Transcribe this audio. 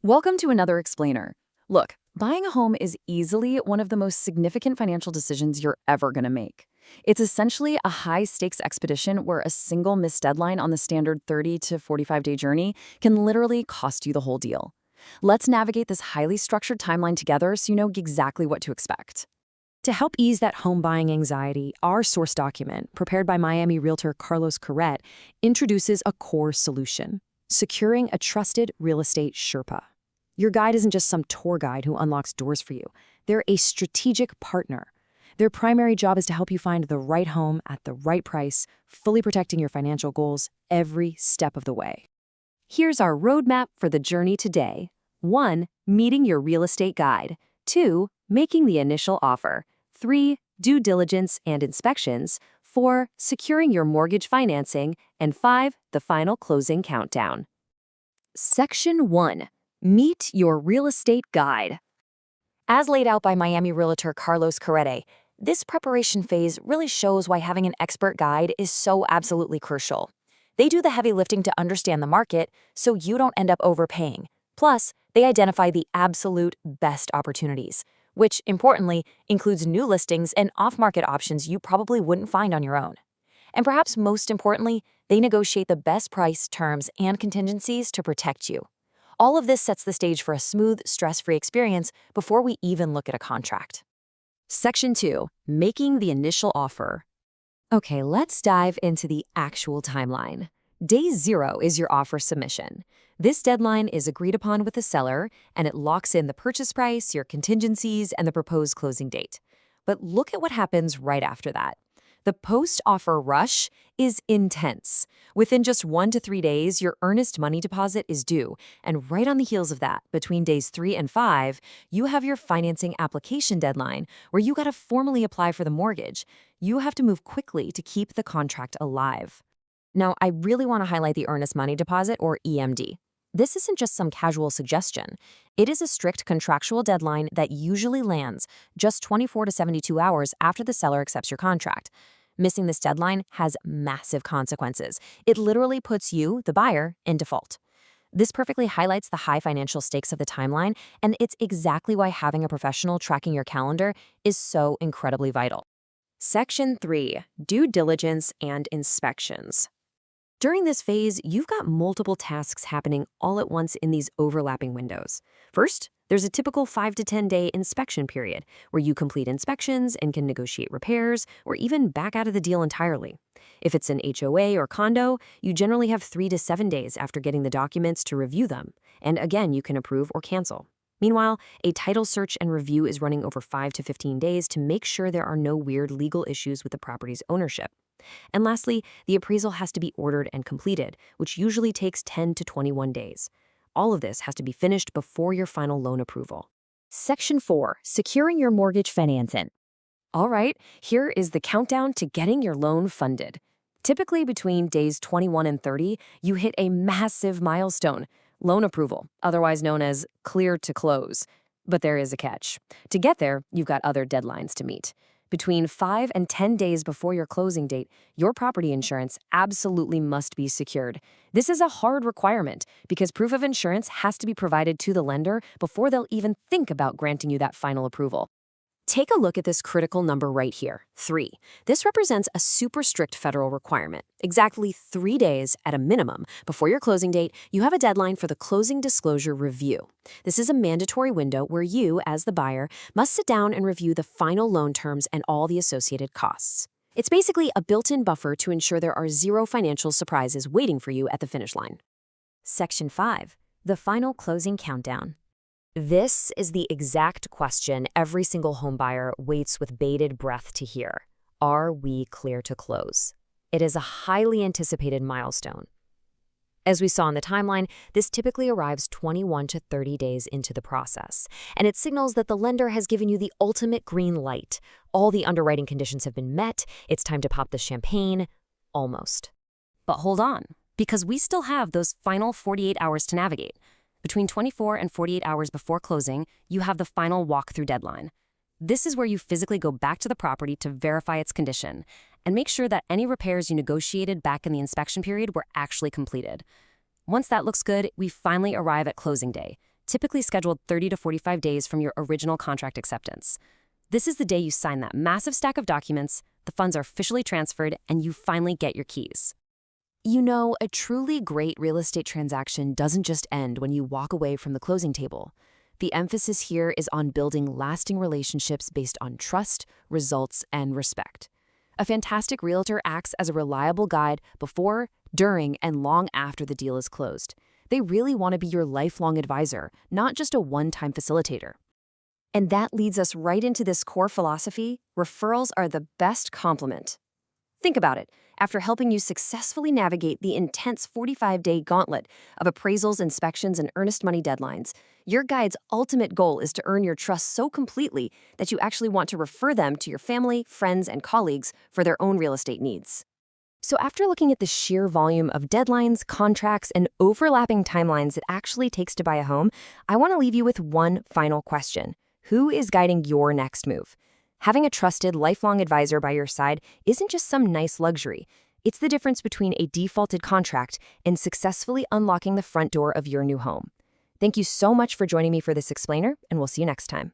Welcome to another explainer. Look, buying a home is easily one of the most significant financial decisions you're ever going to make. It's essentially a high-stakes expedition where a single missed deadline on the standard 30 to 45-day journey can literally cost you the whole deal. Let's navigate this highly structured timeline together so you know exactly what to expect. To help ease that home buying anxiety, our source document, prepared by Miami realtor Carlos Carret, introduces a core solution: securing a trusted real estate Sherpa. Your guide isn't just some tour guide who unlocks doors for you. They're a strategic partner. Their primary job is to help you find the right home at the right price, fully protecting your financial goals every step of the way. Here's our roadmap for the journey today. 1. Meeting your real estate guide. 2. Making the initial offer. 3. Due diligence and inspections. 4. Securing your mortgage financing. And 5. The final closing countdown. Section 1. Meet your real estate guide. As laid out by Miami realtor Carlos Carret, this preparation phase really shows why having an expert guide is so absolutely crucial. They do the heavy lifting to understand the market so you don't end up overpaying. Plus, they identify the absolute best opportunities, which, importantly, includes new listings and off-market options you probably wouldn't find on your own. And perhaps most importantly, they negotiate the best price, terms, and contingencies to protect you. All of this sets the stage for a smooth, stress-free experience before we even look at a contract. Section 2. Making the initial offer. Okay, let's dive into the actual timeline. Day 0 is your offer submission. This deadline is agreed upon with the seller, and it locks in the purchase price, your contingencies, and the proposed closing date. But look at what happens right after that. The post-offer rush is intense. Within just 1 to 3 days, your earnest money deposit is due, and right on the heels of that, between days 3 and 5, you have your financing application deadline, where you gotta formally apply for the mortgage. You have to move quickly to keep the contract alive. Now, I really want to highlight the earnest money deposit, or EMD. This isn't just some casual suggestion. It is a strict contractual deadline that usually lands just 24 to 72 hours after the seller accepts your contract. Missing this deadline has massive consequences. It literally puts you, the buyer, in default. This perfectly highlights the high financial stakes of the timeline, and it's exactly why having a professional tracking your calendar is so incredibly vital. Section 3. Due diligence and inspections. During this phase, you've got multiple tasks happening all at once in these overlapping windows. First, there's a typical 5 to 10 day inspection period where you complete inspections and can negotiate repairs or even back out of the deal entirely. If it's an HOA or condo, you generally have 3 to 7 days after getting the documents to review them. And again, you can approve or cancel. Meanwhile, a title search and review is running over 5 to 15 days to make sure there are no weird legal issues with the property's ownership. And lastly, the appraisal has to be ordered and completed, which usually takes 10 to 21 days. All of this has to be finished before your final loan approval. Section 4. Securing your mortgage financing. All right, here is the countdown to getting your loan funded. Typically between days 21 and 30, you hit a massive milestone: loan approval, otherwise known as clear to close. But there is a catch. To get there, you've got other deadlines to meet. Between 5 and 10 days before your closing date, your property insurance absolutely must be secured. This is a hard requirement because proof of insurance has to be provided to the lender before they'll even think about granting you that final approval. Take a look at this critical number right here, 3. This represents a super strict federal requirement. Exactly 3 days at a minimum before your closing date, you have a deadline for the closing disclosure review. This is a mandatory window where you, as the buyer, must sit down and review the final loan terms and all the associated costs. It's basically a built-in buffer to ensure there are zero financial surprises waiting for you at the finish line. Section 5. The final closing countdown. This is the exact question every single homebuyer waits with bated breath to hear. Are we clear to close? It is a highly anticipated milestone. As we saw in the timeline, this typically arrives 21 to 30 days into the process, and it signals that the lender has given you the ultimate green light. All the underwriting conditions have been met. It's time to pop the champagne. Almost. But hold on, because we still have those final 48 hours to navigate. Between 24 and 48 hours before closing, you have the final walkthrough deadline. This is where you physically go back to the property to verify its condition and make sure that any repairs you negotiated back in the inspection period were actually completed. Once that looks good, we finally arrive at closing day. typically scheduled 30 to 45 days from your original contract acceptance. This is the day you sign that massive stack of documents, the funds are officially transferred, and you finally get your keys. You know, a truly great real estate transaction doesn't just end when you walk away from the closing table. The emphasis here is on building lasting relationships based on trust, results, and respect. A fantastic realtor acts as a reliable guide before, during, and long after the deal is closed. They really want to be your lifelong advisor, not just a one-time facilitator. And that leads us right into this core philosophy: referrals are the best compliment. Think about it. After helping you successfully navigate the intense 45-day gauntlet of appraisals, inspections, and earnest money deadlines, your guide's ultimate goal is to earn your trust so completely that you actually want to refer them to your family, friends, and colleagues for their own real estate needs. So after looking at the sheer volume of deadlines, contracts, and overlapping timelines it actually takes to buy a home, I want to leave you with one final question. Who is guiding your next move? Having a trusted, lifelong advisor by your side isn't just some nice luxury. It's the difference between a defaulted contract and successfully unlocking the front door of your new home. Thank you so much for joining me for this explainer, and we'll see you next time.